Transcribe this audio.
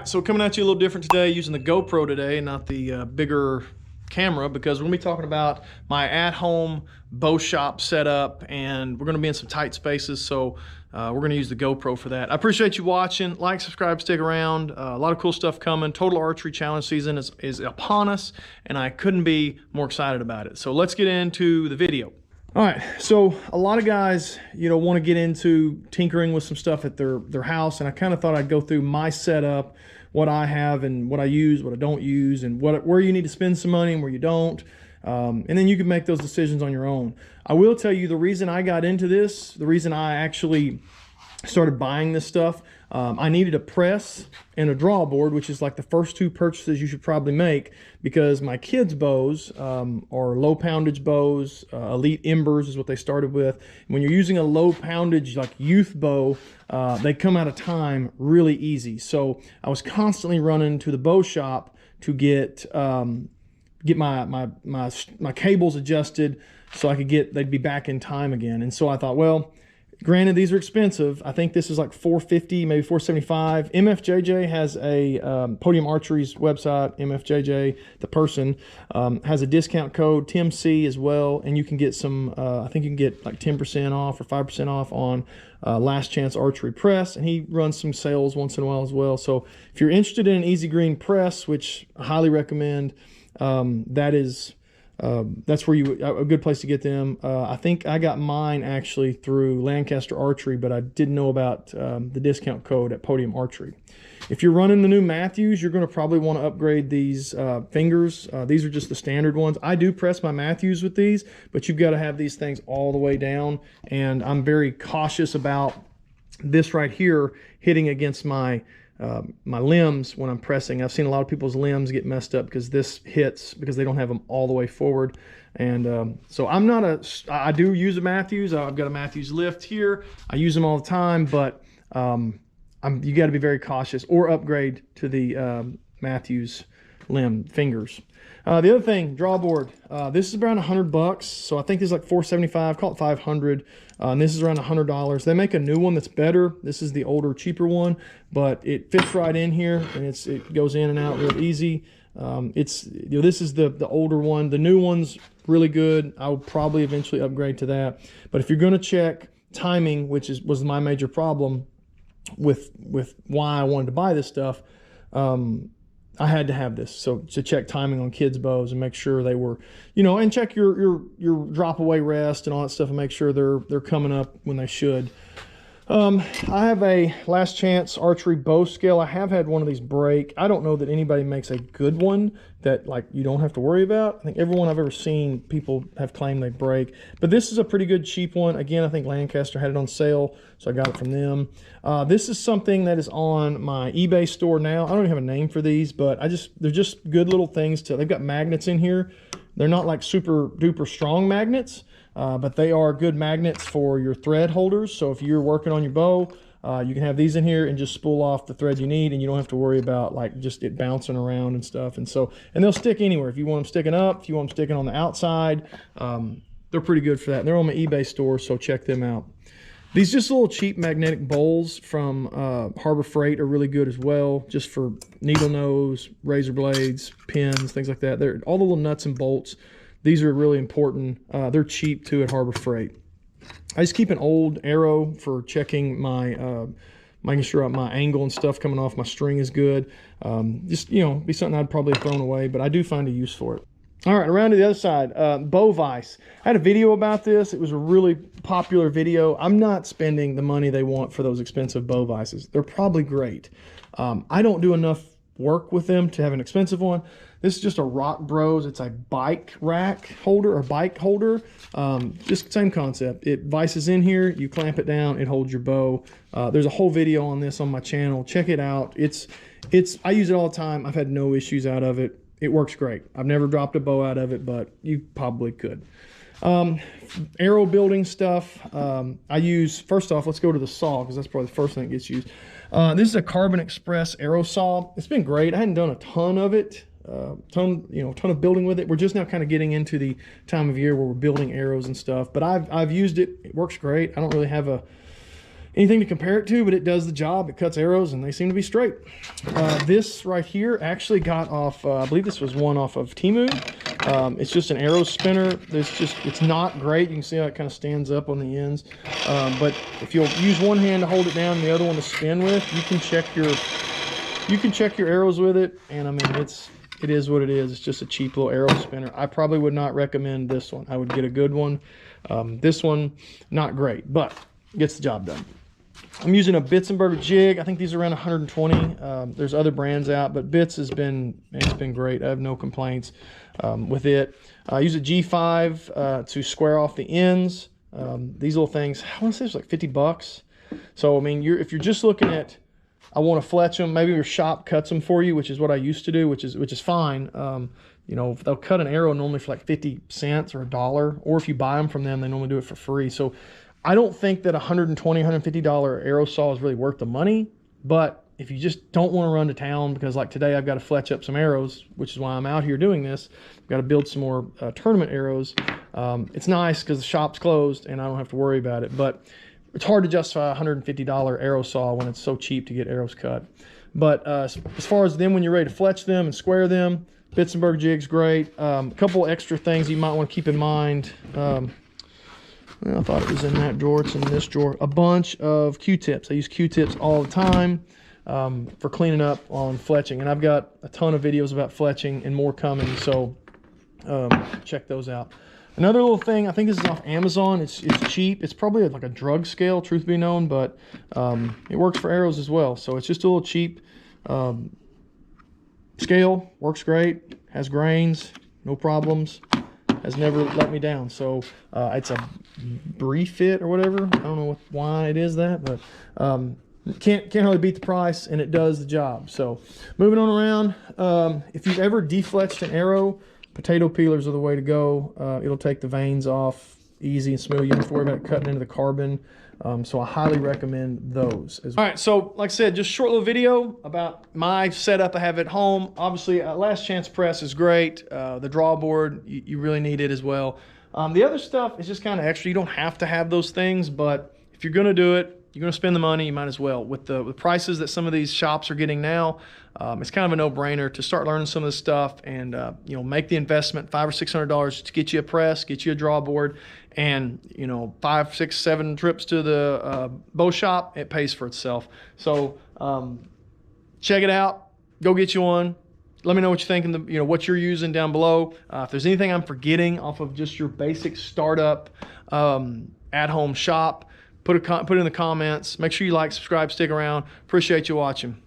right, so coming at you a little different today, using the GoPro today, not the bigger camera, because we're gonna be talking about my at-home bow shop setup, and we're gonna be in some tight spaces, so we're gonna use the GoPro for that. I appreciate you watching. Like, subscribe, stick around. A lot of cool stuff coming. Total Archery Challenge season is upon us, and I couldn't be more excited about it. So let's get into the video. All right, so a lot of guys, want to get into tinkering with some stuff at their house, and I kind of thought I'd go through my setup, what I have and what I use, what I don't use, and where you need to spend some money and where you don't, and then you can make those decisions on your own. I will tell you the reason I got into this, the reason I actually started buying this stuff, I needed a press and a draw board, which is like the first two purchases you should probably make, because my kids' bows are low poundage bows. Elite Embers is what they started with. When you're using a low poundage like youth bow, they come out of time really easy. So I was constantly running to the bow shop to get my cables adjusted so I could they'd be back in time again. And so I thought, well, granted, these are expensive. I think this is like $450, maybe $475. MFJJ has a Podium Archery's website. MFJJ, the person, has a discount code, TIMC as well, and you can get some. I think you can get like 10% off or 5% off on Last Chance Archery Press, and he runs some sales once in a while as well. So if you're interested in an easy green press, which I highly recommend, that's where a good place to get them. I think I got mine actually through Lancaster Archery, but I didn't know about the discount code at Podium Archery. If you're running the new Matthews, you're going to probably want to upgrade these fingers. These are just the standard ones. I do press my Matthews with these, but you've got to have these things all the way down, and I'm very cautious about this right here hitting against my limbs when I'm pressing. I've seen a lot of people's limbs get messed up because this hits because they don't have them all the way forward. And so I do use a Matthews. I've got a Matthews lift here. I use them all the time, but you got to be very cautious or upgrade to the Matthews limb fingers. The other thing, draw board. This is around $100, so I think this is like $475. Call it $500. And this is around $100. They make a new one that's better. This is the older, cheaper one, but it fits right in here, and it goes in and out real easy. This is the older one. The new one's really good. I will probably eventually upgrade to that. But if you're going to check timing, which was my major problem with why I wanted to buy this stuff, I had to have this, so to check timing on kids' bows and make sure they were, and check your drop away rest and all that stuff, and make sure they're coming up when they should. I have a Last Chance Archery bow scale. I have had one of these break. I don't know that anybody makes a good one that like you don't have to worry about. I think everyone I've ever seen, people have claimed they break, but this is a pretty good cheap one. Again, I think Lancaster had it on sale, so I got it from them. This is something that is on my eBay store now. I don't even have a name for these, but they're just good little things they've got magnets in here. They're not like super duper strong magnets, but they are good magnets for your thread holders. So if you're working on your bow, you can have these in here and just spool off the thread you need, and you don't have to worry about like just it bouncing around and stuff. And they'll stick anywhere. If you want them sticking up, if you want them sticking on the outside, they're pretty good for that. And they're on my eBay store, so check them out. These just little cheap magnetic bowls from Harbor Freight are really good as well, just for needle nose, razor blades, pins, things like that. They're all the little nuts and bolts. These are really important. They're cheap too at Harbor Freight. I just keep an old arrow for checking making sure my angle and stuff coming off my string is good. Just, be something I'd probably have thrown away, but I do find a use for it. All right, around to the other side, bow vise. I had a video about this. It was a really popular video. I'm not spending the money they want for those expensive bow vises. They're probably great. I don't do enough work with them to have an expensive one. This is just a Rock Bros. It's a bike rack holder or bike holder. Just same concept. It vices in here, you clamp it down, it holds your bow. There's a whole video on this on my channel. Check it out. I use it all the time. I've had no issues out of it. It works great. I've never dropped a bow out of it, but you probably could. Arrow building stuff. First off, let's go to the saw, because that's probably the first thing that gets used. This is a Carbon Express arrow saw. It's been great. I hadn't done a ton of it. Ton of building with it. We're just now kind of getting into the time of year where we're building arrows and stuff, but I've used it. It works great. I don't really have anything to compare it to, but it does the job. It cuts arrows and they seem to be straight. This right here actually got off, I believe this was one off of Temu. It's just an arrow spinner. It's not great. You can see how it kind of stands up on the ends. But if you'll use one hand to hold it down and the other one to spin with, you can check your arrows with it. And I mean, it is what it is. It's just a cheap little arrow spinner. I probably would not recommend this one. I would get a good one. This one, not great, but gets the job done. I'm using a Bits & Burger jig. I think these are around 120. There's other brands out, but Bits it's been great. I have no complaints with it. I use a G5 to square off the ends. These little things, I want to say it's like 50 bucks. So I mean, if you're just looking at, I want to fletch them, maybe your shop cuts them for you, which is what I used to do, which is fine. You know, they'll cut an arrow normally for like 50 cents or $1, or if you buy them from them, they normally do it for free. So I don't think that $120, $150 arrow saw is really worth the money, but if you just don't want to run to town, because like today I've got to fletch up some arrows, which is why I'm out here doing this. I've got to build some more tournament arrows. It's nice because the shop's closed and I don't have to worry about it, but it's hard to justify a $150 arrow saw when it's so cheap to get arrows cut. But as far as then when you're ready to fletch them and square them, Bits & Burger jig's great. A couple extra things you might want to keep in mind. I thought it was in that drawer. It's in this drawer. A bunch of Q-tips. I use Q-tips all the time for cleaning up on fletching. And I've got a ton of videos about fletching and more coming, so check those out. Another little thing, I think this is off Amazon. It's cheap. It's probably like a drug scale, truth be known, but it works for arrows as well. So it's just a little cheap scale. Works great. Has grains. No problems. Has never let me down. So it's a brief fit or whatever. I don't know why it is that, but can't really beat the price, and it does the job. So moving on around, if you've ever defletched an arrow, potato peelers are the way to go. It'll take the veins off easy and smooth. You don't have to worry about it cutting into the carbon. So I highly recommend those as well. All right, so like I said, just a short little video about my setup I have at home. Obviously, Last Chance Press is great. The draw board, you really need it as well. The other stuff is just kind of extra. You don't have to have those things, but if you're going to do it, you're going to spend the money, you might as well. With the prices that some of these shops are getting now, it's kind of a no-brainer to start learning some of this stuff and you know, make the investment, $500 or $600 to get you a press, get you a draw board, and you know, 5, 6, 7 trips to the bow shop. It pays for itself. So check it out. Go get you one. Let me know what you think, you know, what you're using down below. If there's anything I'm forgetting off of just your basic startup at-home shop, put it in the comments. Make sure you like, subscribe, stick around. Appreciate you watching.